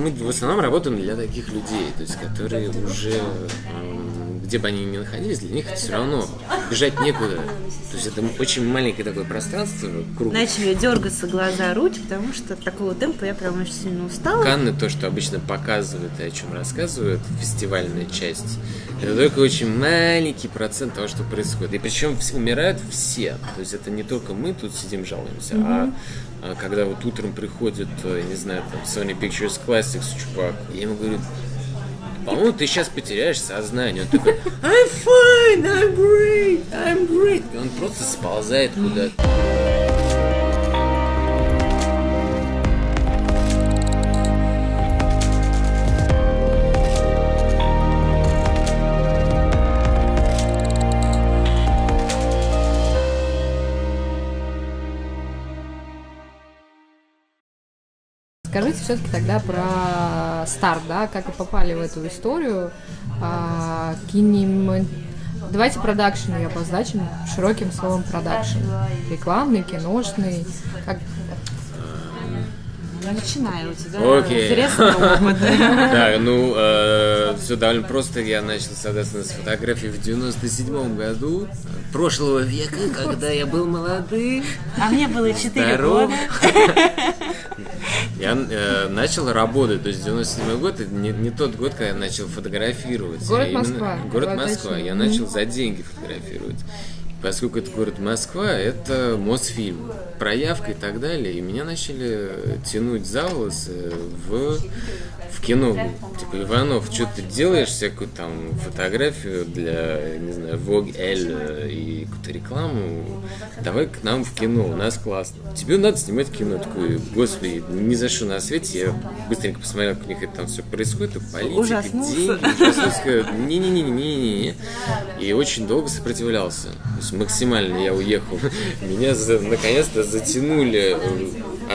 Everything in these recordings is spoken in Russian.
мы в основном работаем для таких людей, то есть которые уже, где бы они ни находились, для них это все равно бежать некуда. То есть это очень маленькое такое пространство. Начали дергаться глаза, руки, потому что от такого темпа я прям очень сильно устала. Канны, то, что обычно показывают и о чем рассказывают, фестивальная часть, это только очень маленький процент того, что происходит. И причем умирают все. То есть это не только мы тут сидим жалуемся, а когда вот утром приходит, я не знаю, там Sony Pictures Classics чувак, я ему говорю: по-моему, ты сейчас потеряешь сознание. Он такой: I'm fine, I'm great. И он просто сползает куда-то. Скажите все-таки тогда про старт, да, как вы попали в эту историю. Давайте продакшн ее обозначим широким словом продакшн. Рекламный, киношный. Как... Начинаю у тебя. Окей. Интересный опыт. Так, все довольно просто. Я начал, соответственно, с фотографий в 97-м году прошлого века, когда я был молодым. А мне было 4 года. Я начал работать, то есть 97-й год, это не тот год, когда я начал фотографировать. Город Москва. Город Москва. Я начал за деньги фотографировать. Поскольку это город Москва, это Мосфильм, проявка и так далее. И меня начали тянуть за волосы в кино. Типа: Иванов, что ты делаешь всякую там фотографию для, не знаю, Vogue L и какую-то рекламу, давай к нам в кино, у нас классно. Тебе надо снимать кино. Такой: господи, ни за что на свете. Я быстренько посмотрел, как у них это там все происходит, политика, деньги. Ужаснулся. Не-не-не-не-не. И очень долго сопротивлялся. То есть максимально я уехал. Меня наконец-то затянули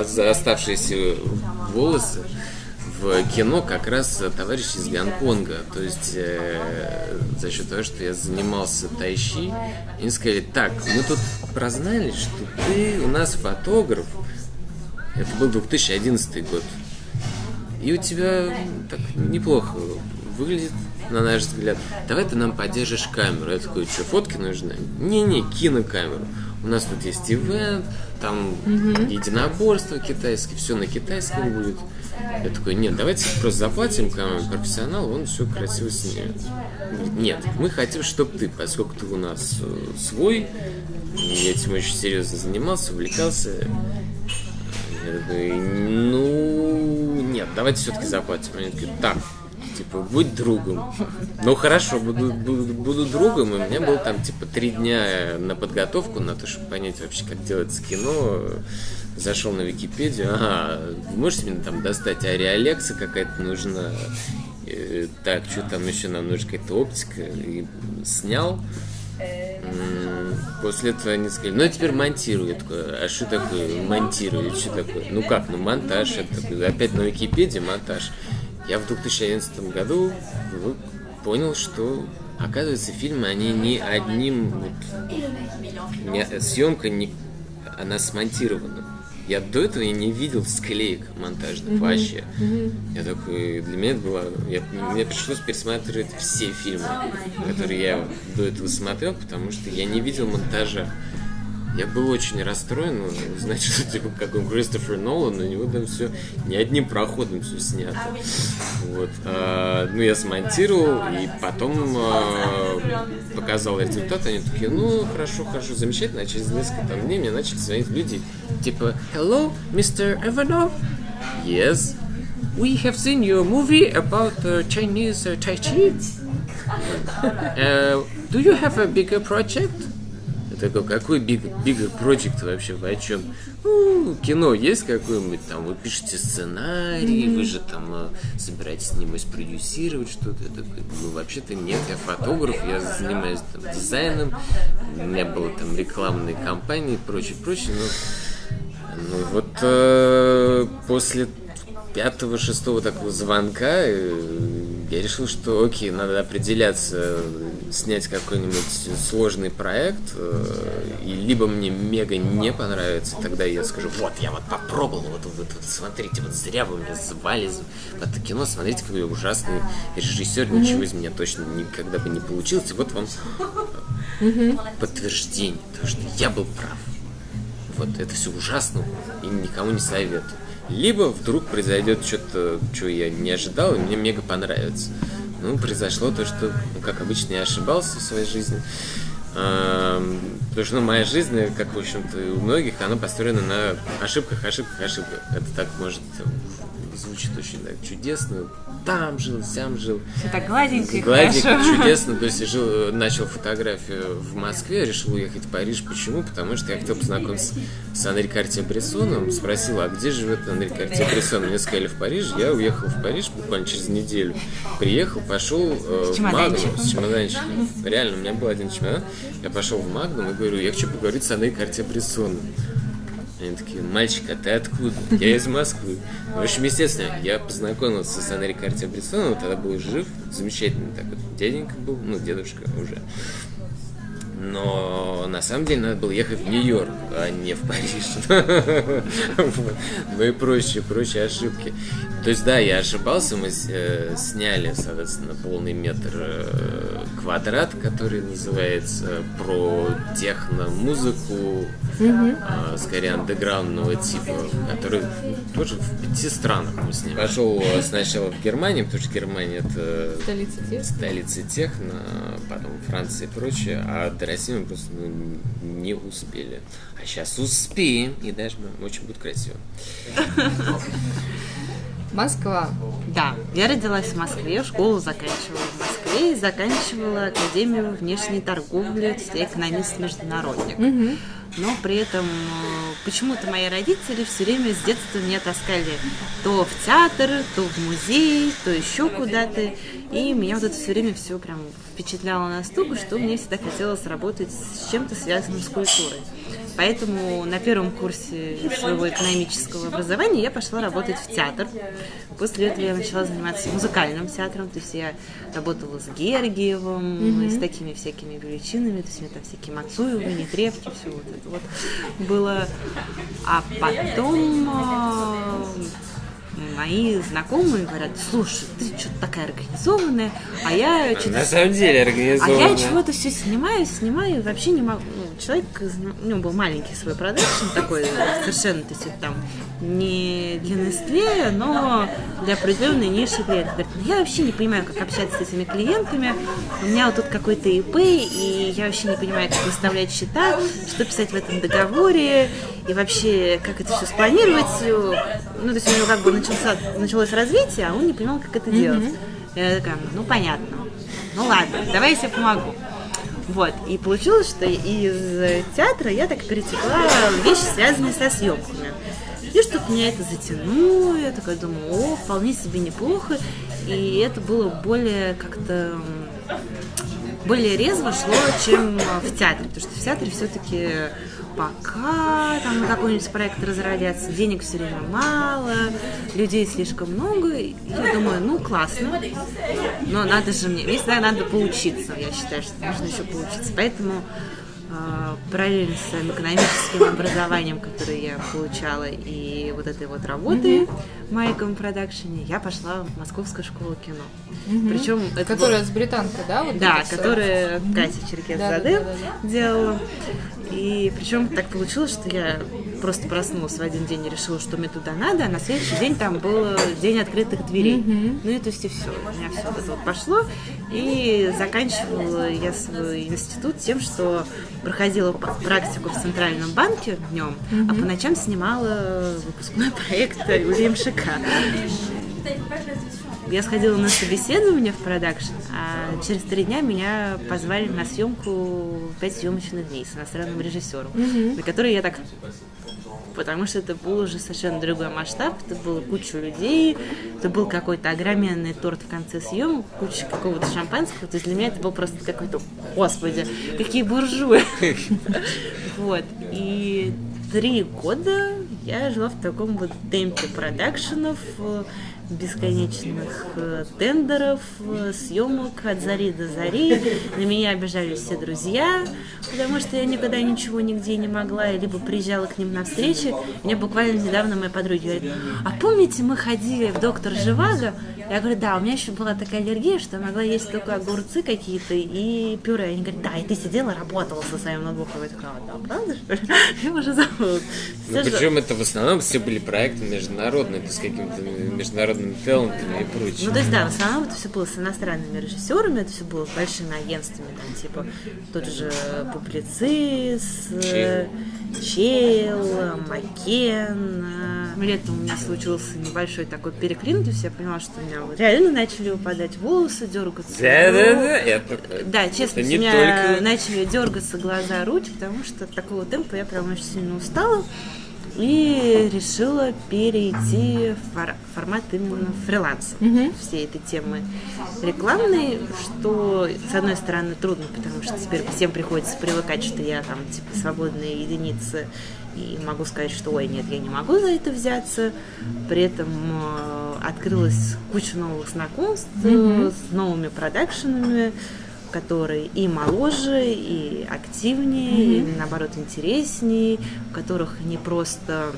за оставшиеся волосы в кино как раз товарищи из Гонконга. То есть за счет того, что я занимался тайши, они сказали: так, мы тут прознали, что ты у нас фотограф. Это был 2011 год. И у тебя так неплохо выглядит, на наш взгляд. Давай ты нам поддержишь камеру. Я такой: что, фотки нужны? Не-не, кинокамеру. У нас тут есть ивент, там единоборство китайское, все на китайском будет. Я такой: нет, давайте просто заплатим кому профессионалу, он все красиво снимет. Нет, мы хотим, чтобы ты, поскольку ты у нас свой, я этим очень серьезно занимался, увлекался. Я такой: ну, нет, давайте все-таки заплатим. Они такие: так, типа, будь другом. Ну хорошо, буду другом. И у меня было там типа 3 дня на подготовку, на то, чтобы понять вообще, как делается кино. Зашел на Википедию. Можете мне там достать Ариалекса какая-то нужна? Так, что там еще нам нужна, какая-то оптика. И снял. После этого они сказали: ну, а теперь монтируй. Я такой: а что такое монтировать? Что такое? Ну как, ну монтаж. Это такой, опять на Википедии монтаж. Я в 2011 году понял, что, оказывается, фильмы, они не одним, съемка, она смонтирована. Я до этого и не видел склеек монтажных вообще. Я такой, для меня это было... Мне пришлось пересматривать все фильмы, которые я до этого смотрел, потому что я не видел монтажа. Я был очень расстроен, значит, что типа как он Кристофер Нолан, у него там все не одним проходом все снято. Вот. Ну, я смонтировал, и потом показал результат, они такие: ну, хорошо, замечательно, а через несколько там дней мне начали звонить люди, типа: Hello, Mr. Ivanov? Yes. We have seen your movie about Chinese Tai Chi. Do you have a bigger project? Такой: какой bigger project вообще, вы о чем? Ну, кино есть какое-нибудь, там, вы пишете сценарий, вы же там собираетесь, небось, продюсировать что-то. Я такой: ну, вообще-то нет, я фотограф, я занимаюсь там дизайном, у меня было там рекламные кампании и прочее, но ну, вот после 5-6 такого звонка я решил, что окей, надо определяться, снять какой-нибудь сложный проект, и либо мне мега не понравится, тогда я скажу, вот, я вот попробовал, вот смотрите, вот зря вы меня звали в это кино, смотрите, какой ужасный режиссер, ничего из меня точно никогда бы не получилось, и вот вам подтверждение того, что я был прав. Вот, это все ужасно, и никому не советую. Либо вдруг произойдет что-то, чего я не ожидал, и мне мега понравится. Ну, произошло то, что, как обычно, я ошибался в своей жизни. Потому что, моя жизнь, как, в общем-то, и у многих, она построена на ошибках. Это так может звучит очень так чудесно. Там жил, сям жил. Все так гладенько и хорошо. Чудесно. То есть я начал фотографию в Москве, решил уехать в Париж. Почему? Потому что я хотел познакомиться с Анри Картье-Брессоном. Спросил, а где живет Анри Картье-Брессон? Мне сказали, в Париже. Я уехал в Париж буквально через неделю. Приехал, пошел в Магнум с чемоданчиком. Реально, у меня был один чемодан. Я пошел в Магнум и говорю, я хочу поговорить с Анри Картье-Брессоном. Они такие, мальчик, а ты откуда? Я из Москвы. В общем, естественно, я познакомился с Анри Картье-Брессоном, тогда был жив, замечательный такой дяденька был, дедушка уже. Но на самом деле надо было ехать в Нью-Йорк, а не в Париж. Ну и прочие ошибки. То есть, да, я ошибался, мы сняли, соответственно, полный метр «Квадрат», который называется про техно-музыку, скорее андеграундного типа, который тоже в 5 странах мы сняли. Пошел сначала в Германию, потому что Германия это столица техно, потом Франция и прочее, а до России мы просто не успели. А сейчас успеем, и даже очень будет красиво. Москва. Да, я родилась в Москве, школу заканчивала в Москве и заканчивала Академию внешней торговли, экономист-международник. Но при этом почему-то мои родители все время с детства меня таскали то в театр, то в музей, то еще куда-то. И меня вот это все время все прям впечатляло настолько, что мне всегда хотелось работать с чем-то связанным с культурой. Поэтому на первом курсе своего экономического образования я пошла работать в театр. После этого я начала заниматься музыкальным театром, то есть я работала с Гергиевым, с такими всякими величинами, то есть у меня там всякие Мацуевы, Нетребки, все вот это вот было. А потом мои знакомые говорят, слушай, ты что-то такая организованная, а я что-то... На самом деле организованная. А я чего-то все снимаю, и вообще не могу... человек, у него был маленький свой продакшн такой, совершенно, то есть это там не для Nestlé, но для определенной ниши клиентов. Говорит, я вообще не понимаю, как общаться с этими клиентами, у меня вот тут какой-то ИП, и я вообще не понимаю, как выставлять счета, что писать в этом договоре, и вообще, как это все спланировать. То есть у него как бы началось развитие, а он не понимал, как это делать. Я такая, понятно, ладно, давай я тебе помогу. Вот, и получилось, что из театра я так перетекла в вещи, связанные со съемками. И что-то меня это затянуло, я такая думаю, вполне себе неплохо. И это было более как-то... более резво шло, чем в театре. Потому что в театре все-таки пока там какой-нибудь проект разродятся, денег все время мало, людей слишком много. И я думаю, классно, но надо же мне, всегда надо поучиться. Я считаю, что нужно еще поучиться. Поэтому параллельно с своим экономическим образованием, которое я получала, и вот этой вот работой в Майком продакшене, я пошла в Московскую школу кино. Причем которая с британкой, да? Вот да, которая Катя Черкес-Заде делала. И причем так получилось, что я просто проснулась в один день и решила, что мне туда надо, а на следующий день там был день открытых дверей. Ну и то есть и все. У меня все это вот пошло. И заканчивала я свой институт тем, что проходила практику в Центральном банке днем, а по ночам снимала выпускной проект УМШК. Я сходила на собеседование в продакшн, а через 3 дня меня позвали на съемку 5 съемочных дней с иностранным режиссером, на который я так... Потому что это был уже совершенно другой масштаб, это было куча людей, это был какой-то огроменный торт в конце съемок, куча какого-то шампанского, то есть для меня это был просто какой-то, господи, какие буржуи. Вот, и 3 года я жила в таком вот темпе продакшенов, бесконечных тендеров, съемок от зари до зари. На меня обижались все друзья, потому что я никогда ничего нигде не могла, я либо приезжала к ним на встречи. Мне буквально недавно моя подруга говорит: а помните, мы ходили в «Доктор Живаго»? Я говорю: да, у меня еще была такая аллергия, что я могла есть только огурцы какие-то и пюре. Они говорят: да, и ты сидела, работала со своим ноутбуком. Я такая: да, правда, что ли? Я уже забыла. Ну, причем это в основном все были проекты международные, то есть с какими-то международными талантами и прочее. Ну, то есть, да, в основном это все было с иностранными режиссерами, это все было с большими агентствами, там, типа, тот же Публицист, Чейл, Макен. Летом у меня случился небольшой такой переклин, то есть я поняла, что у меня вот реально начали выпадать волосы, дергаться. Да, честно, у меня начали дергаться глаза, руки, потому что от такого темпа я прям очень сильно устала. И решила перейти в формат именно фриланса всей этой темы рекламной, что, с одной стороны, трудно, потому что теперь всем приходится привыкать, что я там, типа, свободная единица, и могу сказать, что ой, нет, я не могу за это взяться. При этом открылась куча новых знакомств с новыми продакшенами, которые и моложе, и активнее, и наоборот интереснее, у которых не просто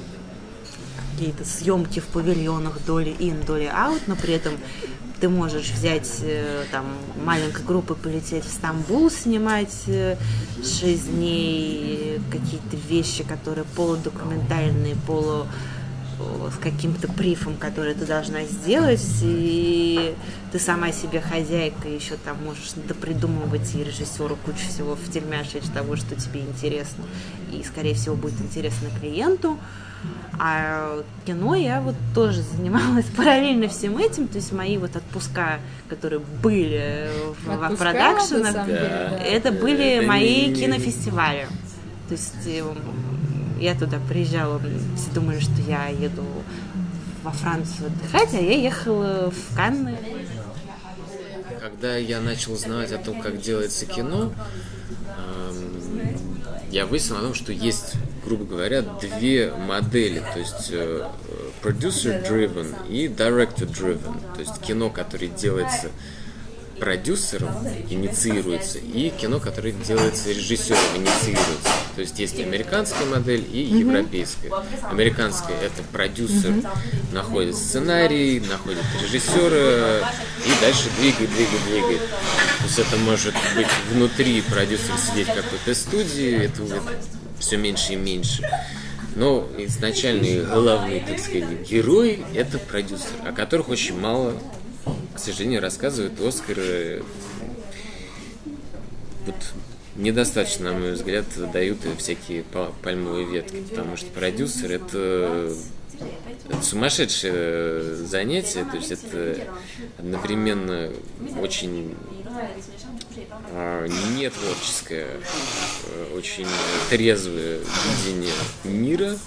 какие-то съемки в павильонах доли in, доли out, но при этом ты можешь взять там маленькой группой, полететь в Стамбул, снимать 6 дней какие-то вещи, которые полудокументальные, с каким-то брифом, который ты должна сделать, и ты сама себе хозяйка, еще там можешь допридумывать и режиссеру кучу всего втельмяшить того, что тебе интересно, и, скорее всего, будет интересно клиенту. А кино я вот тоже занималась параллельно всем этим, то есть мои вот отпуска, которые были в продакшенах, это были мои кинофестивали. То есть я туда приезжала, все думали, что я еду во Францию отдыхать, а я ехала в Канны. Когда я начал узнавать о том, как делается кино, я выяснил о том, что есть, грубо говоря, 2 модели, то есть producer-driven и director-driven, то есть кино, которое делается продюсером, инициируется, и кино, которое делается режиссером, инициируется. То есть есть американская модель и европейская. Американская — это продюсер находит сценарий, находит режиссера и дальше двигает. То есть это может быть внутри продюсера сидеть в какой-то студии, это все меньше и меньше. Но изначальный главный, так сказать, герой — это продюсер, о которых очень мало, к сожалению, рассказывают. Оскары вот недостаточно, на мой взгляд, дают всякие пальмовые ветки, потому что продюсер — это сумасшедшее занятие, то есть это одновременно очень не творческое, очень трезвое видение мира,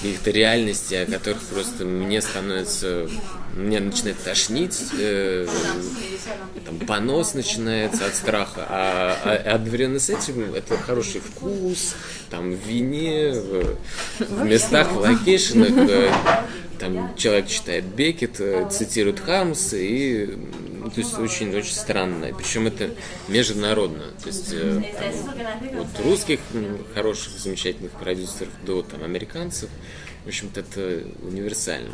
каких-то реальностей, о которых просто мне начинает тошнить, там, понос начинается от страха, а одновременно с этим это хороший вкус, там, в вине, в местах, в локейшенах, там человек читает Беккет, цитирует Хармса, и то есть очень-очень странно, причем это международно, то есть там, от русских хороших, замечательных продюсеров до там американцев, в общем-то это универсально.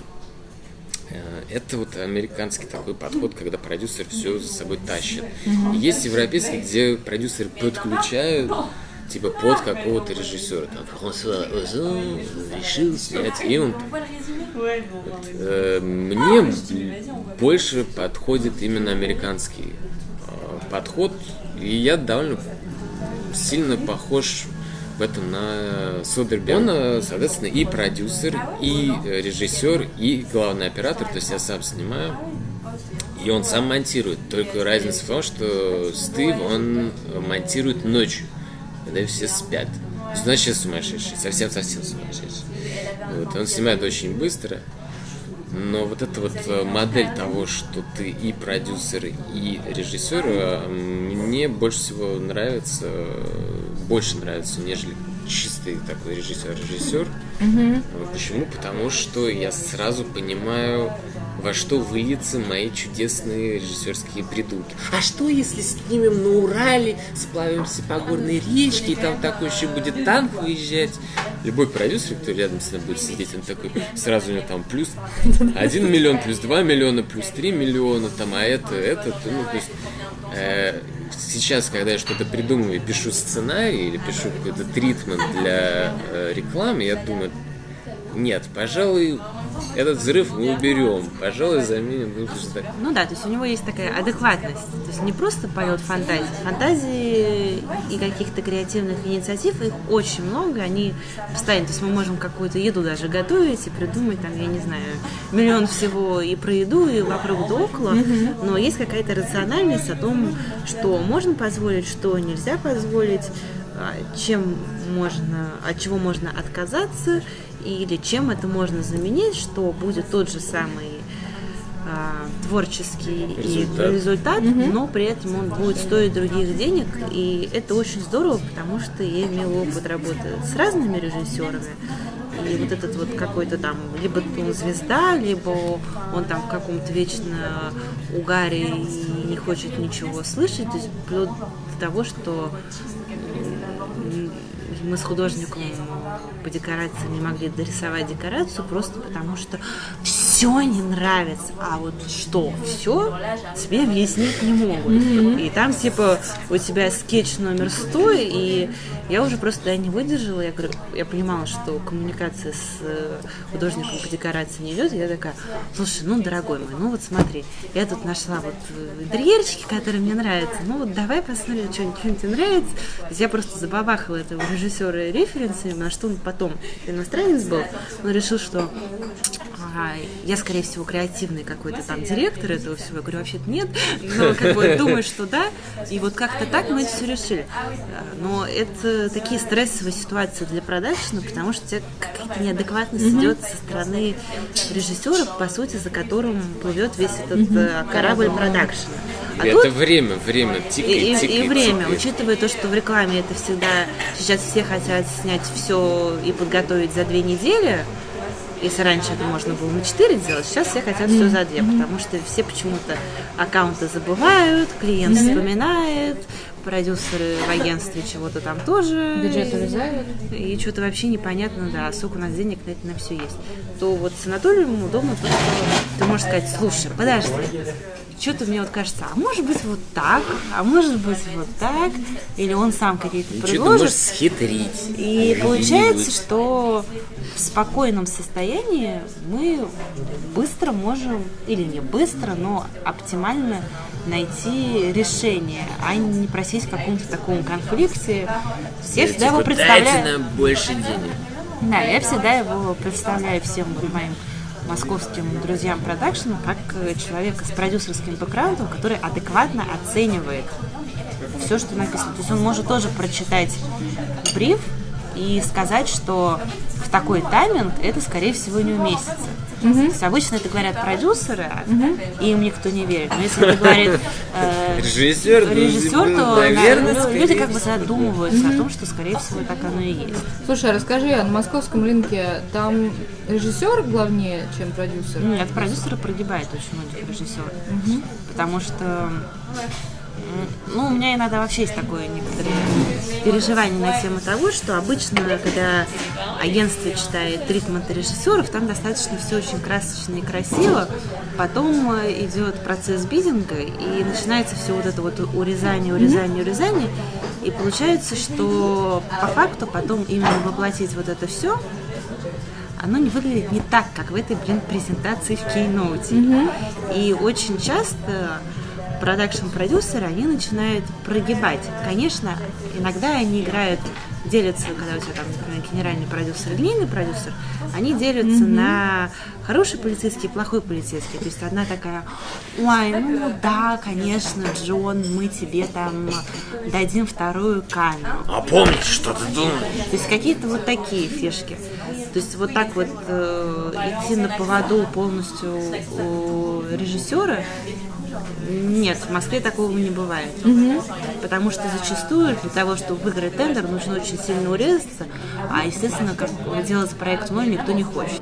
Это вот американский такой подход, когда продюсер все за собой тащит. Есть европейский, где продюсеры подключают типа под какого-то режиссера. Там Франсуа Озон решил снять, и он... Мне больше подходит именно американский подход, и я довольно сильно похож в этом на Содерберга. Он, соответственно, и продюсер, и режиссер, и главный оператор, то есть я сам снимаю, и он сам монтирует. Только разница в том, что Стив, он монтирует ночью, когда все спят. Значит, сумасшедший, совсем-совсем сумасшедший. Вот, он снимает очень быстро, но вот эта вот модель того, что ты и продюсер, и режиссер, мне больше всего нравится, нежели чистый такой режиссер. Почему? Потому что я сразу понимаю, во что выльются мои чудесные режиссерские придумки. А что, если снимем на Урале, сплавимся по горной речке, и там такой еще будет танк выезжать? Любой продюсер, кто рядом с ним будет сидеть, он такой, сразу у него там плюс 1 миллион, плюс 2 миллиона, плюс 3 миллиона, там, а это, ну, то есть... Сейчас, когда я что-то придумываю, пишу сценарий или пишу какой-то тритмент для рекламы, я думаю, нет, пожалуй, этот взрыв мы уберем, пожалуй, заменим. Ну да, то есть у него есть такая адекватность, то есть не просто полет фантазии и каких-то креативных инициатив, их очень много, они постоянно, то есть мы можем какую-то еду даже готовить и придумать там, я не знаю, миллион всего и про еду, и вокруг да около, но есть какая-то рациональность о том, что можно позволить, что нельзя позволить, от чего можно отказаться, или чем это можно заменить, что будет тот же самый творческий результат, но при этом он будет стоить других денег, и это очень здорово, потому что я имела опыт работы с разными режиссерами, и вот этот вот какой-то там, либо он звезда, либо он там в каком-то вечно угаре и не хочет ничего слышать, то есть вплоть до того, что мы с художником по декорациям не могли дорисовать декорацию просто потому, что все не нравится, а вот что все тебе объяснить не могут. И там типа у тебя скетч номер 100, и я уже просто не выдержала, я понимала, что коммуникация с художником по декорации не идет, я такая, слушай, ну, дорогой мой, ну вот смотри, я тут нашла вот интерьерчики, которые мне нравятся, ну вот давай посмотрим, что-нибудь тебе нравится. То есть я просто забабахала этого режиссера референсами, на что он потом иностранец был, он решил, что я, скорее всего, креативный какой-то там директор этого всего. Я говорю, вообще-то нет, но как бы думаю, что да. И вот как-то так мы это все решили. Но это такие стрессовые ситуации для продакшена, потому что у тебя какая-то неадекватность идет со стороны режиссера, по сути, за которым плывет весь этот корабль продакшена. А это тут время тикает. И время, учитывая то, что в рекламе это всегда, сейчас все хотят снять все и подготовить за 2 недели. Если раньше это можно было на 4 сделать, сейчас все хотят все за 2, потому что все почему-то аккаунты забывают, клиент вспоминает, продюсеры в агентстве чего-то там тоже. Бюджет урезают. И что-то вообще непонятно, да, сколько у нас денег на это на все есть. То вот с Анатолием удобно то, что ты можешь сказать, слушай, подожди, что-то мне вот кажется, а может быть вот так, а может быть вот так, или он сам какие-то предложит. Что-то можешь схитрить. И получается, что в спокойном состоянии мы быстро можем, или не быстро, но оптимально найти решение, а не просить в каком-то таком конфликте. Я всегда его представляю. Дайте нам больше денег. Да, я всегда его представляю всем моим московским друзьям продакшена как человека с продюсерским бэкграундом, который адекватно оценивает все, что написано. То есть он может тоже прочитать бриф и сказать, что в такой тайминг это, скорее всего, не уместится. То есть обычно это говорят продюсеры, и им никто не верит. Но если это говорит режиссер, то наверное, люди как бы задумываются о том, что, скорее всего, так оно и есть. Слушай, а расскажи, на московском рынке там режиссер главнее, чем продюсер? Нет, продюсеры прогибают очень многих режиссеров. Потому что у меня иногда вообще есть такое некоторое переживание на тему того, что обычно, когда агентство читает тритменты режиссеров, там достаточно все очень красочно и красиво, потом идет процесс бидинга, и начинается все вот это вот урезание, и получается, что по факту потом именно воплотить вот это все, оно не выглядит не так, как в этой, презентации в Keynote. И очень часто продакшн-продюсеры, они начинают прогибать. Конечно, иногда они делятся, когда у тебя там, например, генеральный продюсер и линейный продюсер, они делятся на хороший полицейский и плохой полицейский. То есть одна такая, ой, ну да, конечно, Джон, мы тебе там дадим 2-ю камеру. А помните, что ты думаешь? То есть какие-то вот такие фишки. То есть вот так вот идти на поводу полностью у режиссера, Нет, в Москве такого не бывает. Потому что зачастую для того, чтобы выиграть тендер, нужно очень сильно урезаться, а, естественно, как делать проект в ноль никто не хочет.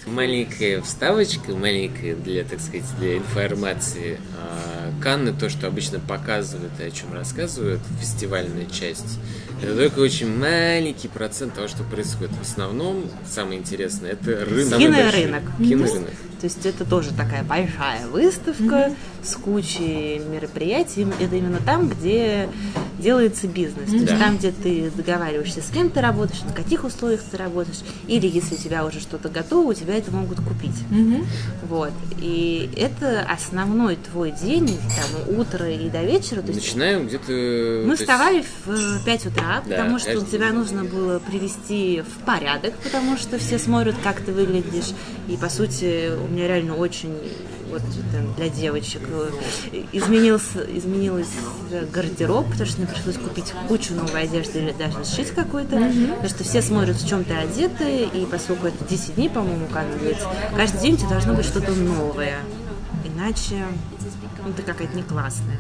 Маленькая вставочка, маленькая для, так сказать, для информации. Канны, то, что обычно показывают и о чем рассказывают, фестивальная часть, это только очень маленький процент того, что происходит. В основном, самое интересное, это рынок. Кинорынок. Кинорынок. То есть это тоже такая большая выставка с кучей мероприятий. Это именно там, где делается бизнес. То есть там, где ты договариваешься, с кем ты работаешь, на каких условиях ты работаешь. Или если у тебя уже что-то готово, у тебя это могут купить. Вот. И это основной твой день, там, утро и до вечера. То есть начинаем где-то... Мы вставали в 5 утра, Да, потому что тебя нужно было привести в порядок, потому что все смотрят, как ты выглядишь. И, по сути, у меня реально очень, вот там, для девочек изменился гардероб, потому что мне пришлось купить кучу новой одежды или даже сшить какой-то, потому что все смотрят, в чем ты одета, и поскольку это 10 дней, по-моему, кажется, каждый день у тебя должно быть что-то новое. Иначе это какая-то не классная.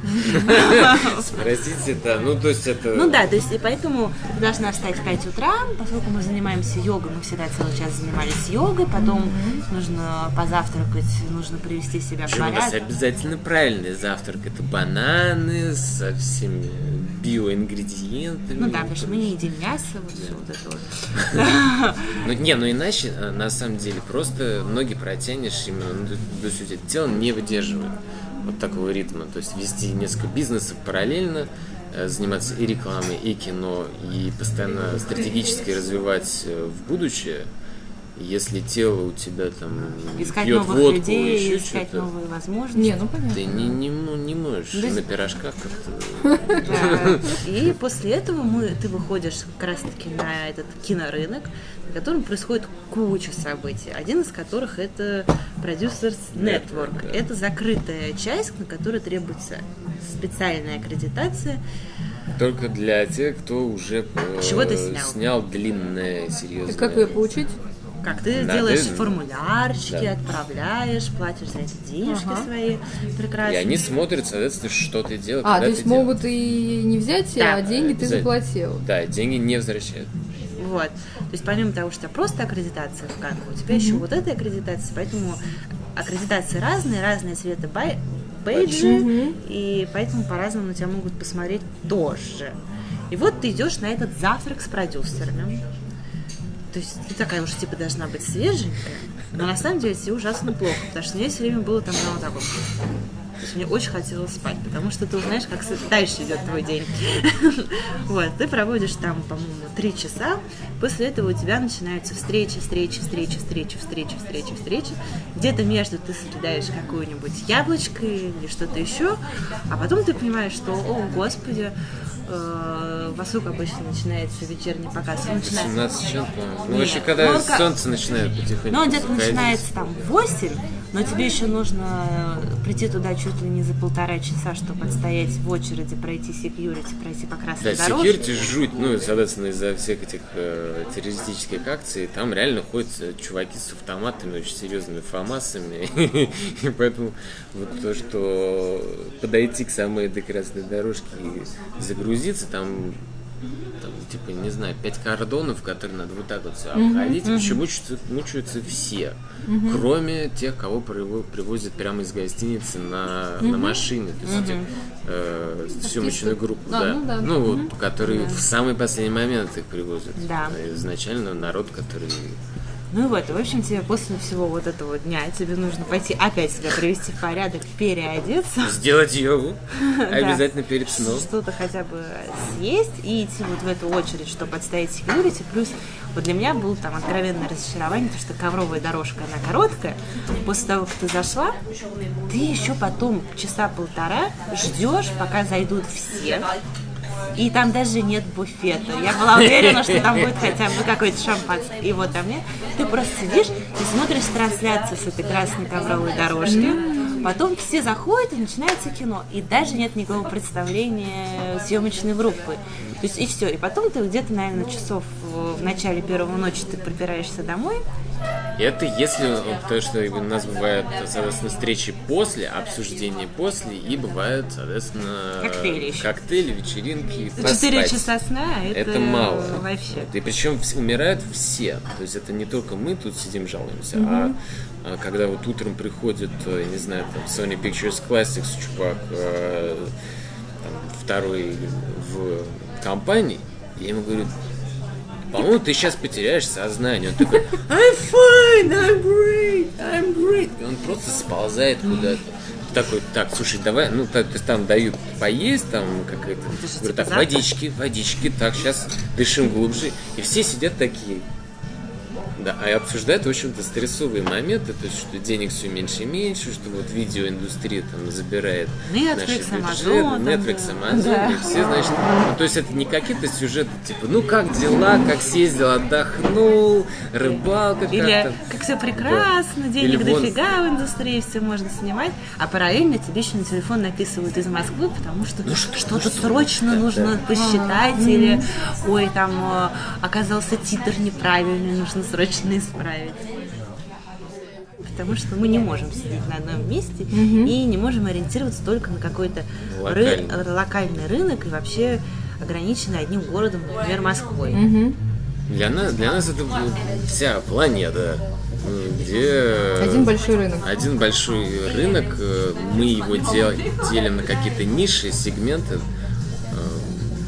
Простите, да, ну то есть это... Ну да, то есть и поэтому ты должна встать в 5 утра, поскольку мы занимаемся йогой, мы всегда целый час занимались йогой, потом нужно позавтракать, нужно привести себя в Причем у нас порядок. обязательно правильный завтрак. Это бананы со всеми биоингредиентами. Ну да, потому что мы не едим мясо, вот все вот это вот. Ну иначе, на самом деле, просто ноги протянешь именно, то есть у тебя тело не выдерживает вот такого ритма. То есть вести несколько бизнесов параллельно, заниматься и рекламой, и кино, и постоянно стратегически развивать в будущее. Если тело у тебя там Искать пьет новых водку, людей, еще искать что-то, новые возможности. Не, ну понятно. ты не можешь на пирожках как-то... Да. И после этого ты выходишь как раз-таки на этот кинорынок, на котором происходит куча событий. Один из которых это Producers Network. Да. Это закрытая часть, на которой требуется специальная аккредитация. Только для тех, кто уже Чего-то снял. длинное, серьезное. И как ее получить? Как ты Да, делаешь ты- формулярчики, Да. отправляешь, платишь за это денежки свои И прекрасные. они смотрят, соответственно, что ты делаешь. А, когда то есть ты делаешь. могут и не взять, Да, а деньги ты обязательно. заплатил. Да, деньги не возвращают. Вот. То есть помимо того, что у тебя просто аккредитация в Канне, у тебя еще вот эта аккредитация, поэтому аккредитации разные цвета бейджи, и поэтому по-разному на тебя могут посмотреть тоже. И вот ты идешь на этот завтрак с продюсерами. То есть ты такая уже типа должна быть свеженькая, но на самом деле тебе ужасно плохо, потому что мне все время было там вот так вот. То есть мне очень хотелось спать, потому что ты узнаешь, как дальше идет твой день. Вот, ты проводишь там, по-моему, 3 часа. После этого у тебя начинаются встречи. Где-то между ты съедаешь какую-нибудь яблочко или что-то еще, а потом ты понимаешь, что, о, господи, во сколько обычно начинается вечерний показ? Он начинается... 17 часов, по-моему. Ну, Нет. вообще, когда Ну, солнце начинает потихоньку Ну, он где-то заходить. начинается там в 8, но тебе еще нужно прийти туда чуть ли не за 1,5 часа, чтобы отстоять в очереди, пройти секьюрити, пройти по красной Да, дорожке. секьюрити жуть, ну, соответственно, из-за всех этих террористических акций, там реально ходят чуваки с автоматами, очень серьезными фамасами, и поэтому вот то, что подойти к самой этой красной дорожке и загрузиться, там, типа, не знаю, 5 кордонов, которые надо вот так вот все обходить, причем мучаются все, кроме тех, кого привозят прямо из гостиницы на машины, то есть этих съемочную группу, Да, ну да. ну вот, которые в самый последний момент их привозят. Да. Изначально народ, который... Ну и вот, в общем, тебе после всего вот этого дня тебе нужно пойти опять себя привести в порядок, переодеться, Сделать йогу обязательно перед сном. что-то хотя бы съесть и идти вот в эту очередь, чтобы отстоять секьюрити. Плюс вот для меня было там откровенное разочарование, потому что ковровая дорожка, она короткая. После того, как ты зашла, ты еще потом часа 1,5 ждешь, пока зайдут все. И там даже нет буфета. Я была уверена, что там будет хотя бы какой-то шампанское. И вот там нет. Ты просто сидишь и смотришь трансляцию с этой красной ковровой дорожки. Потом все заходят, и начинается кино. И даже нет никакого представления съемочной группы. То есть и все. И потом ты где-то, наверное, часов в начале 1 ночи ты пробираешься домой. Это если, потому что у нас бывают, соответственно, встречи после, обсуждения после, и бывают, соответственно, коктейли, вечеринки. 4 часа сна, это мало. Вообще. И причем умирают все. То есть это не только мы тут сидим жалуемся, а когда вот утром приходит, я не знаю, там, Sony Pictures Classics, чувак, там, второй в компании, я ему говорю: по-моему, ты сейчас потеряешь сознание. Он такой: I'm fine, I'm great. И он просто сползает куда-то. Такой: так, слушай, давай, ну, то есть там дают поесть, там, как это, говорю, так, водички, так, сейчас дышим глубже. И все сидят такие. Да, а обсуждают, в общем-то, стрессовые моменты, то есть, что денег все меньше и меньше, что вот видеоиндустрия там забирает Netflix, наши бюджеты, Netflix, Amazon, и все, значит, ну, то есть это не какие-то сюжеты, типа, ну, как дела, как съездил, отдохнул, рыбалка как-то. Или как все прекрасно, да. Денег дофига в индустрии, все можно снимать, а параллельно тебе еще на телефон написывают из Москвы, потому что что-то срочно нужно посчитать, или, ой, там оказался титр неправильный, нужно срочно исправить. Потому что мы не можем сидеть на одном месте и не можем ориентироваться только на какой-то локальный рынок и вообще ограниченный одним городом, например, Москвой. Для нас это вся планета, где один большой рынок. Один большой рынок, мы его делим на какие-то ниши, сегменты,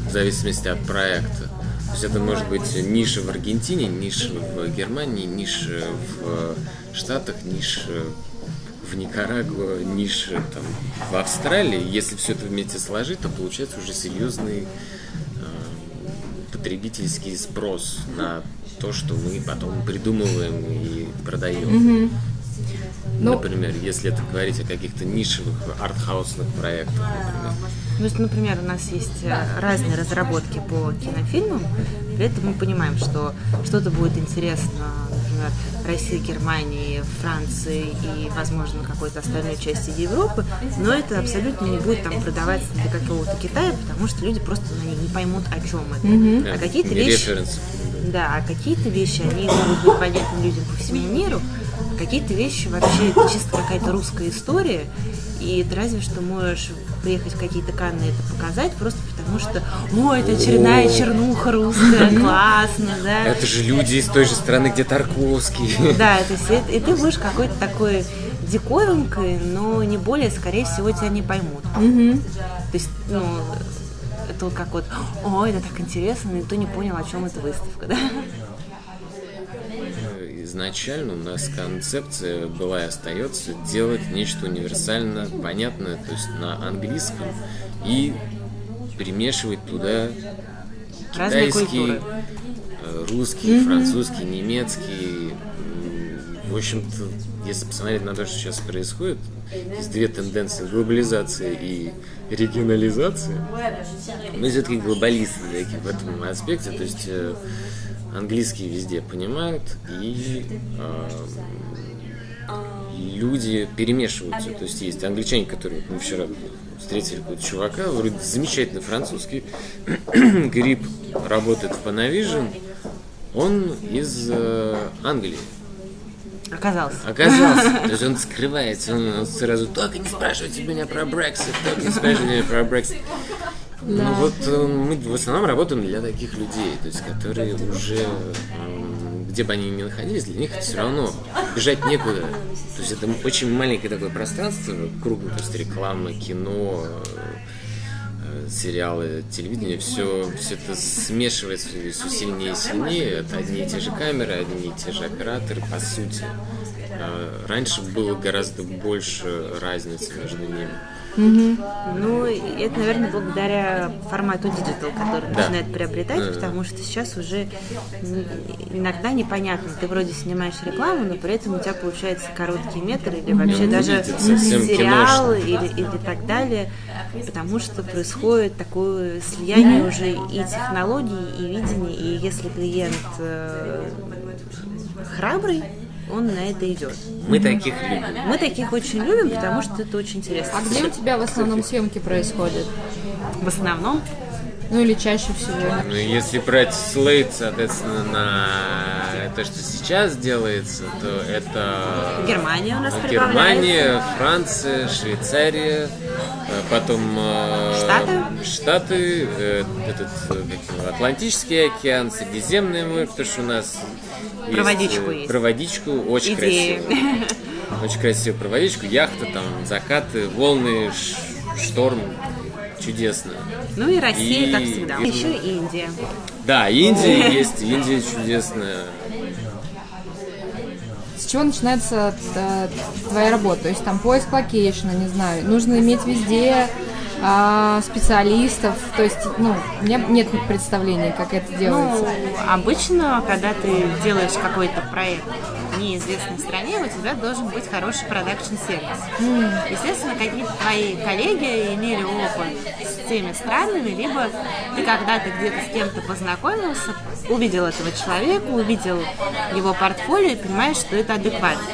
в зависимости от проекта. То есть это может быть ниша в Аргентине, ниша в Германии, ниша в Штатах, ниша в Никарагуа, ниша там в Австралии. Если все это вместе сложить, то получается уже серьезный потребительский спрос на то, что мы потом придумываем и продаем. Например, если это говорить о каких-то нишевых артхаусных проектах, например. То есть, например, у нас есть разные разработки по кинофильмам, при этом мы понимаем, что что-то будет интересно, например, России, Германии, Франции и, возможно, какой-то остальной части Европы, но это абсолютно не будет там продаваться для какого-то Китая, потому что люди просто не поймут, о чем это. А какие-то вещи, а какие-то вещи, они могут быть понятны людям по всему миру, а какие-то вещи вообще это чисто какая-то русская история, и ты разве что можешь приехать в какие-то Канны и это показать, просто потому что, это очередная чернуха русская, классно, да. Это же люди из той же страны, где Тарковский. Да, то есть и ты будешь какой-то такой диковинкой, но не более, скорее всего, тебя не поймут. То есть, это вот как вот, это так интересно, никто не понял, о чем эта выставка, да. Изначально у нас концепция была и остается делать нечто универсально понятное, то есть на английском, и примешивать туда китайский, русский, французский, немецкий. В общем-то, если посмотреть на то, что сейчас происходит, есть две тенденции: глобализация и регионализация. Мы все-таки глобалисты в этом аспекте, то есть английский везде понимают, и люди перемешиваются. То есть есть англичане, которые, мы вчера встретили какого-то чувака, вроде замечательный французский, гриб работает в Panavision, он из Англии. Оказался. То есть он скрывается, он сразу: только не спрашивайте меня про Brexit, Ну вот мы в основном работаем для таких людей, то есть которые уже, где бы они ни находились, для них это все равно бежать некуда. То есть это очень маленькое такое пространство, круглое, то есть реклама, кино, сериалы, телевидение, все это смешивается все сильнее и сильнее. Это одни и те же камеры, одни и те же операторы, по сути. Раньше было гораздо больше разницы между ними. Ну, это, наверное, благодаря формату диджитал, который начинает приобретать, потому что сейчас уже иногда непонятно. Ты вроде снимаешь рекламу, но при этом у тебя получается короткий метр или вообще даже сериал или так далее, потому что происходит такое слияние уже и технологий, и видений, и если клиент храбрый, он на это идет. Мы таких любим. Мы таких очень любим, потому что это очень интересно. А где у тебя в основном съемки происходят? В основном? Ну или чаще всего? Ну, если брать слейд, соответственно, на то, что сейчас делается, то это Германия у нас Германия, Франция, Швейцария, потом Штаты, Атлантический океан, Средиземное море, потому что у нас проводичку очень красиво. Очень красивую проводичку, яхта, там, закаты, волны, шторм. Чудесно. Ну и Россия, как всегда. Еще Индия. Да, Индия есть, Индия чудесная. С чего начинается твоя работа? То есть там поиск локейшена, не знаю, нужно иметь везде специалистов, то есть, у меня нет представления, как это делается. Обычно, когда ты делаешь какой-то проект в неизвестной стране, у тебя должен быть хороший продакшн-сервис. Естественно, какие-то твои коллеги имели опыт с теми странами, либо ты когда-то где-то с кем-то познакомился, увидел этого человека, увидел его портфолио и понимаешь, что это адекватно.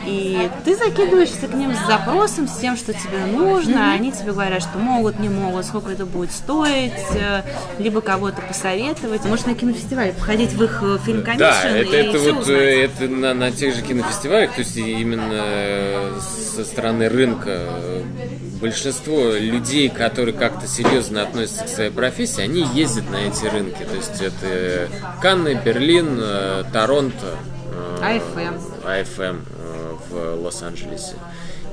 И ты закидываешься к ним с запросом, с тем, что тебе нужно, они тебе говорят, что могут, не могут, сколько это будет стоить, либо кого-то посоветовать. Может, на кинофестивале походить в их фильм-комиссион, да, и все узнать. Это на тех же кинофестивалях, то есть именно со стороны рынка большинство людей, которые как-то серьезно относятся к своей профессии, они ездят на эти рынки. То есть это Канны, Берлин, Торонто, АФМ в Лос-Анджелесе.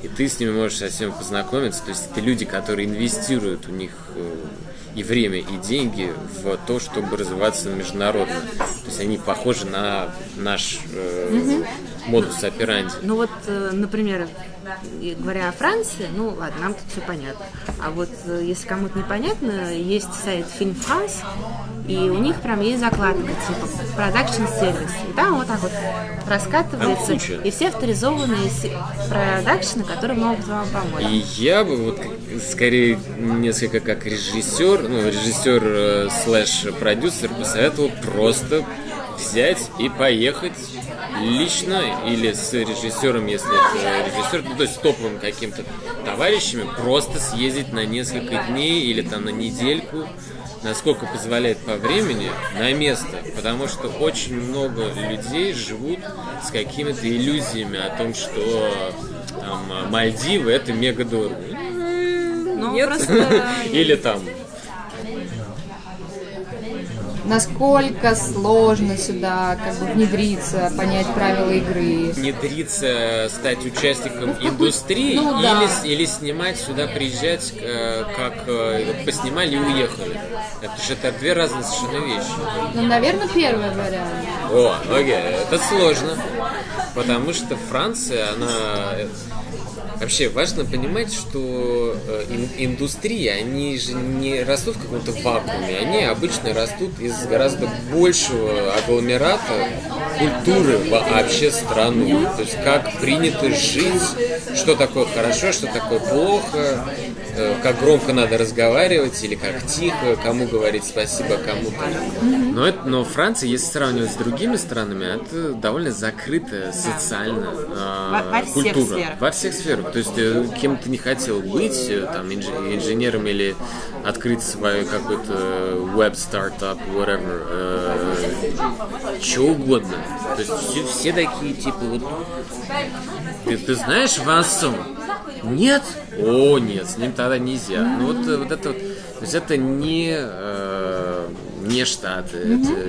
И ты с ними можешь совсем познакомиться. То есть это люди, которые инвестируют у них и время, и деньги в то, чтобы развиваться международно. То есть они похожи на наш модус операнди. Ну вот, например, говоря о Франции, ну ладно, нам тут все понятно. А вот если кому-то непонятно, есть сайт Film France, и у них прям есть закладка, типа продакшн сервис. И там вот так вот раскатывается. И все авторизованные продакшны, которые могут вам помочь. И я бы вот скорее несколько как режиссер, режиссер слэш продюсер посоветовал просто взять и поехать лично или с режиссером, если это режиссер, то есть с топовым каким-то товарищами, просто съездить на несколько дней или там на недельку, насколько позволяет по времени, на место, потому что очень много людей живут с какими-то иллюзиями о том, что там, Мальдивы это мега дорого. Нет. Или там. Насколько сложно сюда внедриться, понять правила игры? Внедриться, стать участником индустрии или снимать сюда, приезжать, как поснимали и уехали. Это две разные совершенно вещи. Наверное, первый вариант. Окей, это сложно, потому что Франция, она... Вообще важно понимать, что индустрии, они же не растут в каком-то вакууме, они обычно растут из гораздо большего агломерата культуры вообще страны. То есть как принято жить, что такое хорошо, что такое плохо, как громко надо разговаривать или как тихо, кому говорить спасибо, кому-то. Но Франция, если сравнивать с другими странами, это довольно закрытая социально культура. Во всех сферах. То есть кем ты не хотел быть, там, инженером или открыть свой какой-то веб-стартап, whatever, что угодно. То есть все такие, типа, вот, ты знаешь Вансон? Нет? Нет, с ним тогда нельзя. Ну вот это вот, то есть это не Штаты,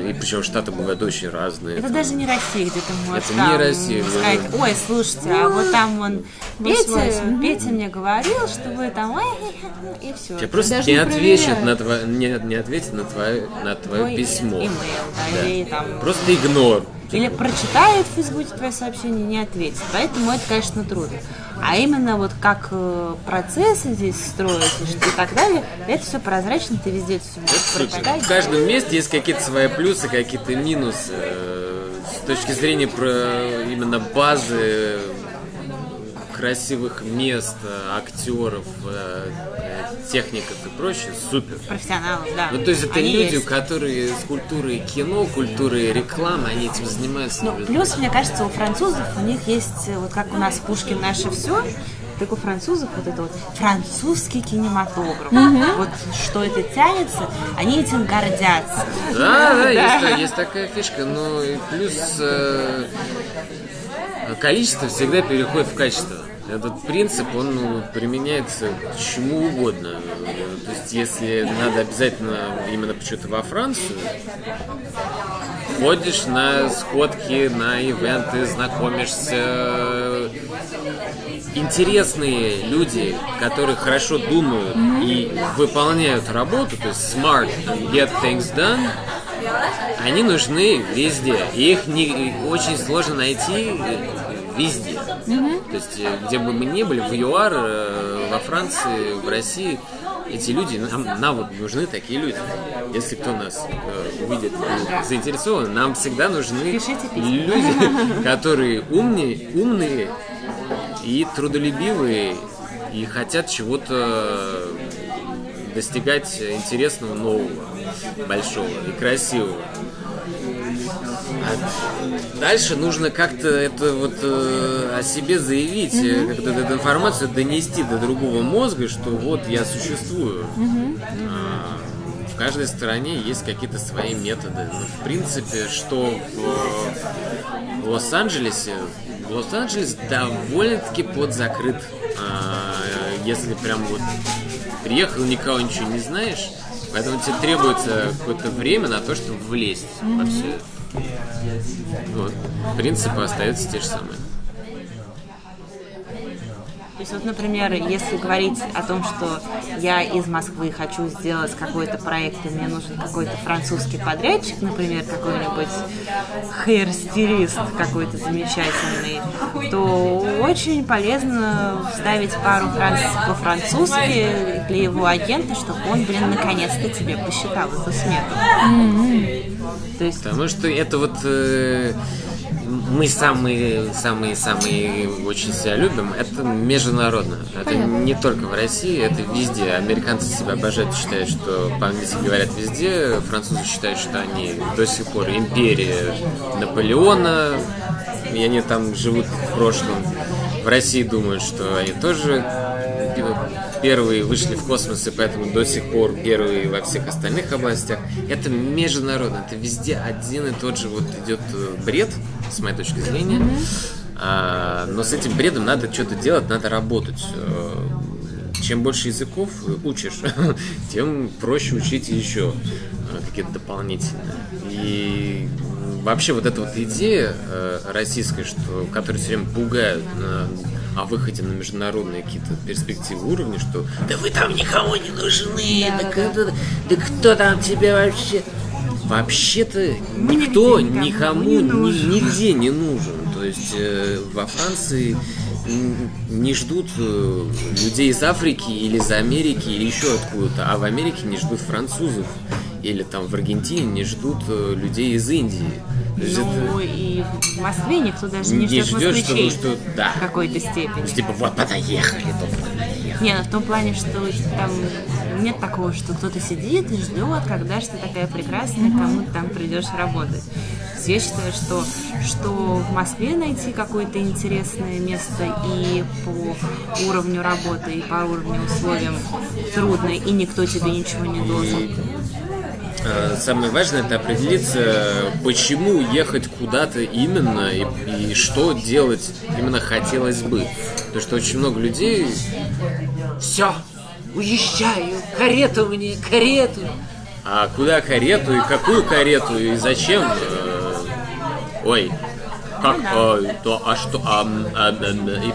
и причем Штаты бывают очень разные. Это даже не Россия, где ты можешь это не Россия, сказать, ой, слушайте, а вот там вон Петя мне говорил, что вы там, и все. Тебе просто не ответят на твое письмо. Имейл, да, или там... Просто игнор. Или прочитает в Фейсбуке твое сообщение, не ответит. Поэтому это, конечно, трудно. А именно вот как процессы здесь строятся и так далее, это все прозрачно, ты везде все будешь прочитать. В каждом месте есть какие-то свои плюсы, какие-то минусы. С точки зрения именно базы красивых мест, актеров, техников и прочее, супер. Профессионалов, да. Ну, то есть это Они люди, есть. которые с культурой кино, культурой рекламы, они этим занимаются. Ну, плюс, мне кажется, у французов у них есть, вот как у нас Пушкин наше все, так у французов вот это вот французский кинематограф. Вот что это тянется, они этим гордятся. Да, есть такая фишка, но и плюс количество всегда переходит в качество. Этот принцип, он применяется к чему угодно. То есть, если надо обязательно именно почему-то во Францию, ходишь на сходки, на ивенты, знакомишься. Интересные люди, которые хорошо думают и выполняют работу, то есть smart and get things done, они нужны везде. И их очень сложно найти везде. То есть, где бы мы ни были, в ЮАР, во Франции, в России, эти люди, нам вот нужны такие люди. Если кто нас увидит заинтересован, нам всегда нужны люди, которые умные и трудолюбивые, и хотят чего-то достигать интересного, нового, большого и красивого. А дальше нужно как-то это вот о себе заявить, как-то эту информацию донести до другого мозга, что вот я существую. В каждой стране есть какие-то свои методы. Но в принципе, что в Лос-Анджелесе, Лос-Анджелес довольно-таки подзакрыт. Если прям вот приехал, никого ничего не знаешь, поэтому тебе требуется какое-то время на то, чтобы влезть во все это. Вот. Принципы остаются те же самые. То есть вот, например, если говорить о том, что я из Москвы хочу сделать какой-то проект, и мне нужен какой-то французский подрядчик, например, какой-нибудь хейр-стилист какой-то замечательный, то очень полезно вставить пару фраз по-французски для его агента, чтобы он, наконец-то тебе посчитал эту смету. То есть... Потому что это вот... мы самые очень себя любим, это международно. Это не только в России, это везде. Американцы себя обожают, считают, что по-английски говорят везде. Французы считают, что они до сих пор империя Наполеона, и они там живут в прошлом. В России думают, что они тоже первые вышли в космос, и поэтому до сих пор первые во всех остальных областях. Это международно, это везде один и тот же вот идет бред, с моей точки зрения. Но с этим бредом надо что-то делать, надо работать. Чем больше языков учишь, тем проще учить еще какие-то дополнительные. И вообще вот эта вот идея российская, которая все время пугает о выходе на международные какие-то перспективы уровня, что да вы там никому не нужны, да кто там тебе вообще... Вообще-то никто никому нигде не нужен. То есть во Франции не ждут людей из Африки или из Америки или еще откуда-то, а в Америке не ждут французов. Или там в Аргентине не ждут людей из Индии. Ну и в Москве никто даже не ждет москвичей да. в какой-то степени. Типа вот подоехали, то подоехали. Не, ну в том плане, что там нет такого, что кто-то сидит и ждет, когда же ты такая прекрасная, кому ты там придешь работать. Я считаю, что в Москве найти какое-то интересное место и по уровню работы, и по уровню условиям трудно, и никто тебе ничего не должен. Самое важное — это определиться, почему ехать куда-то именно и что делать именно хотелось бы. Потому что очень много людей: все, уезжаю, карету мне, карету. А куда карету, и какую карету, и зачем? Ой, как, и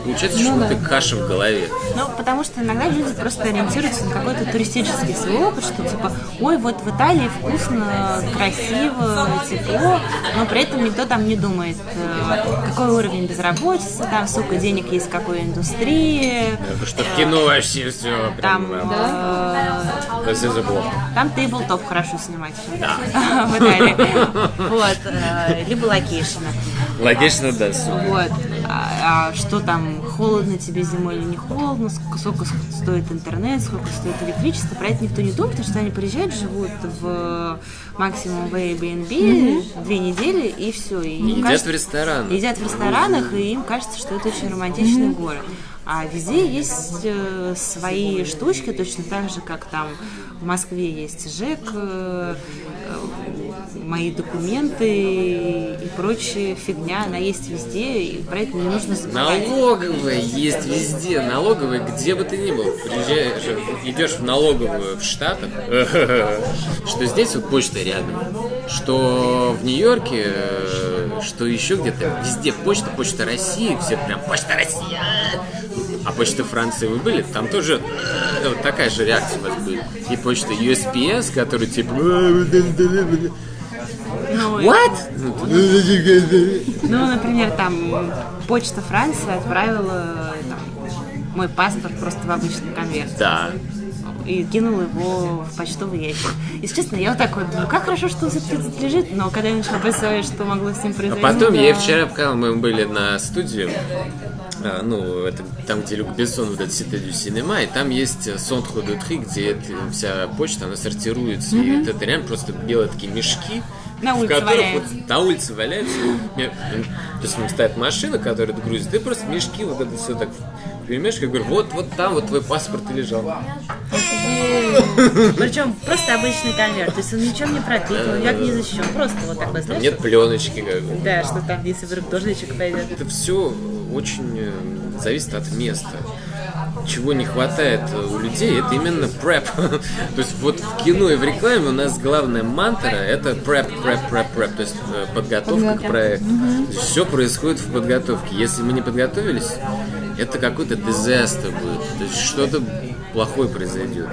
получается, что ты каша в голове. Ну, потому что иногда люди просто ориентируются на какой-то туристический свой опыт, что типа, ой, вот в Италии вкусно, красиво, тепло, но при этом никто там не думает, какой уровень безработицы, там, сколько денег есть в какой индустрии. Что в кино вообще все там, все заплохо. Там тейблтоп хорошо снимать в Италии. Вот. Либо локейшены. Логично, да. Вот. что там, холодно тебе зимой или не холодно, сколько стоит интернет, сколько стоит электричество, про это никто не думает, потому что они приезжают, живут в максимум в Airbnb 2 недели, и все. И едят в ресторанах. Едят в ресторанах, и им кажется, что это очень романтичный город. А везде есть свои штучки, точно так же, как там в Москве есть ЖЭК, мои документы и прочая фигня, она есть везде, и про это не нужно забывать. Налоговая есть везде, налоговая где бы ты ни был. Приезжаешь, идешь в налоговую в Штатах, что здесь вот почта рядом, что в Нью-Йорке, что еще где-то, везде почта России, все прям почта России. А почта Франции вы были? Там тоже вот такая же реакция у вас будет. И почта USPS, который типа... What? Ну, например, там почта Франции отправила там, мой паспорт просто в обычный конверт. Да. И кинул его в почтовый ящик. Если честно, я вот так вот думаю, как хорошо, что он все-таки тут лежит, но когда я начала представлять, что могло с ним А произойти... потом я вчера, когда мы были на студии, ну, это там, где Люк Бессон, вот этот Cité du Cinéma, и там есть Centre de Tri, где вся почта, она сортируется, и это реально просто белые такие мешки, на улице в которых валяется. Вот, на улице валяется. То есть там стоит машина, которая это грузит, ты просто мешки, вот это все так перемешиваешь, я говорю, вот там вот твой паспорт и лежал. Причем просто обычный конверт, то есть он ничем не пропитан, никак не защищен, просто вот такой, знаешь? Нет пленочки, как бы. Да, что там, если вдруг дождичек пойдет. Это все очень зависит от места. Чего не хватает у людей, это именно prep. То есть вот в кино и в рекламе у нас главная мантра — это prep. То есть подготовка к проекту. Все происходит в подготовке. Если мы не подготовились, это какой-то дизастер будет. То есть что-то плохое произойдет.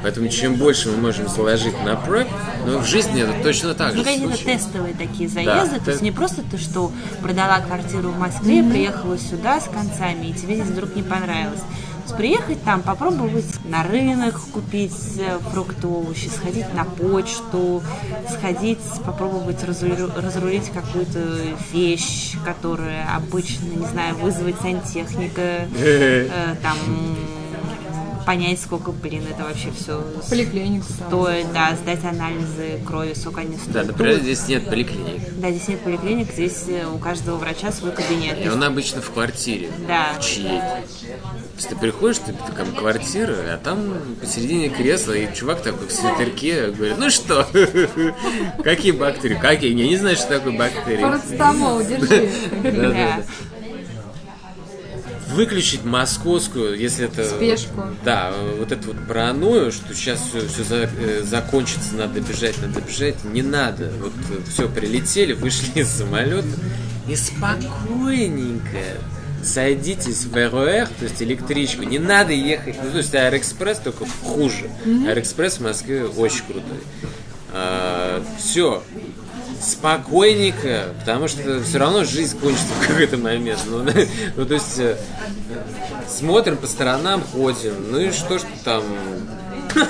Поэтому чем больше мы можем заложить на prep, но в жизни это точно так же. Ну, какие-то тестовые такие заезды, да, то есть не просто ты, что продала квартиру в Москве, приехала сюда с концами, и тебе здесь вдруг не понравилось. То есть приехать там, попробовать на рынок купить фрукты, овощи, сходить на почту, сходить, попробовать разрулить какую-то вещь, которая обычно, не знаю, вызвать сантехника, там... понять, сколько, это вообще все поликлинику стоит, да, сдать анализы крови, сколько они стоят. Да, например, здесь нет поликлиник. Да, здесь нет поликлиник, здесь у каждого врача свой кабинет. И он обычно в квартире, да. В чьей-то. То есть ты приходишь, ты там квартира, а там посередине кресла, и чувак такой в свитерке говорит, ну что, какие бактерии, какие? Я не знаю, что такое бактерии. Парацетамол, держи. Да. Выключить московскую, если это... Спешку. Да, вот эту вот паранойю, что сейчас все закончится, надо бежать, не надо. Вот все, прилетели, вышли из самолета и спокойненько садитесь в РОР, то есть электричку, не надо ехать, ну, то есть Аэроэкспресс только хуже. Аэроэкспресс в Москве очень крутой. Все. Спокойненько, потому что все равно жизнь кончится в какой-то момент. Ну, то есть смотрим по сторонам, ходим. Ну и что там?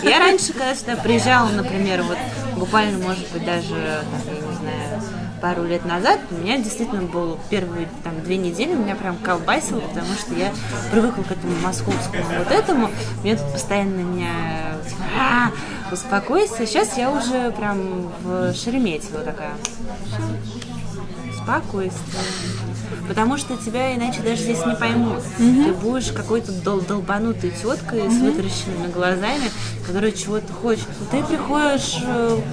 Я раньше, когда сюда приезжала, например, вот буквально, может быть, даже, я не знаю, пару лет назад, у меня действительно было первые 2 недели, меня прям колбасило, потому что я привыкла к этому московскому вот этому. Мне тут постоянно успокойся. Сейчас я уже прям в Шереметьево такая. Спокойствие. Потому что тебя иначе даже здесь не поймут. Ты будешь какой-то долбанутой теткой с вытаращенными глазами, которая чего-то хочет. Ты приходишь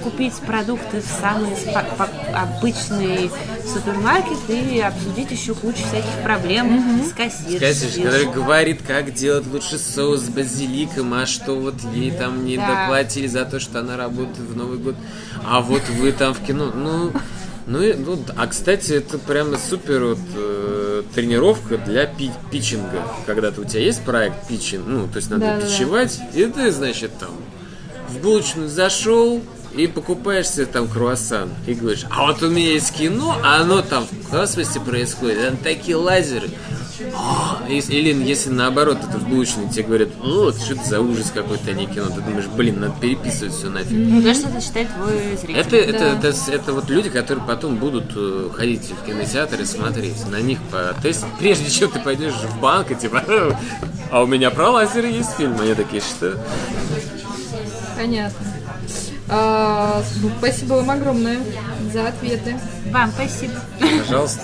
купить продукты в самый обычный супермаркет и обсудить еще кучу всяких проблем с кассиршей. Который говорит, как делать лучше соус с базиликом, а что вот ей там не доплатили за то, что она работает в Новый год, а вот вы там в кино. А кстати, это прямо супер тренировка для питчинга. Когда у тебя есть проект питчинг, то есть надо питчевать, и ты, значит, там в булочную зашел и покупаешь себе там круассан и говоришь, а вот у меня есть кино, а оно там в космосе происходит, там такие лазеры, Или если наоборот, это в булочной тебе говорят, что это за ужас какой-то, а не кино. Ты думаешь, надо переписывать все нафиг. Мне кажется, это считает твой зритель. Это вот люди, которые потом будут ходить в кинотеатр и смотреть. На них потестить. Прежде чем ты пойдешь в банк и типа, а у меня про лазеры есть фильм. Они такие, что? Понятно. Спасибо вам огромное за ответы. Вам спасибо. Пожалуйста.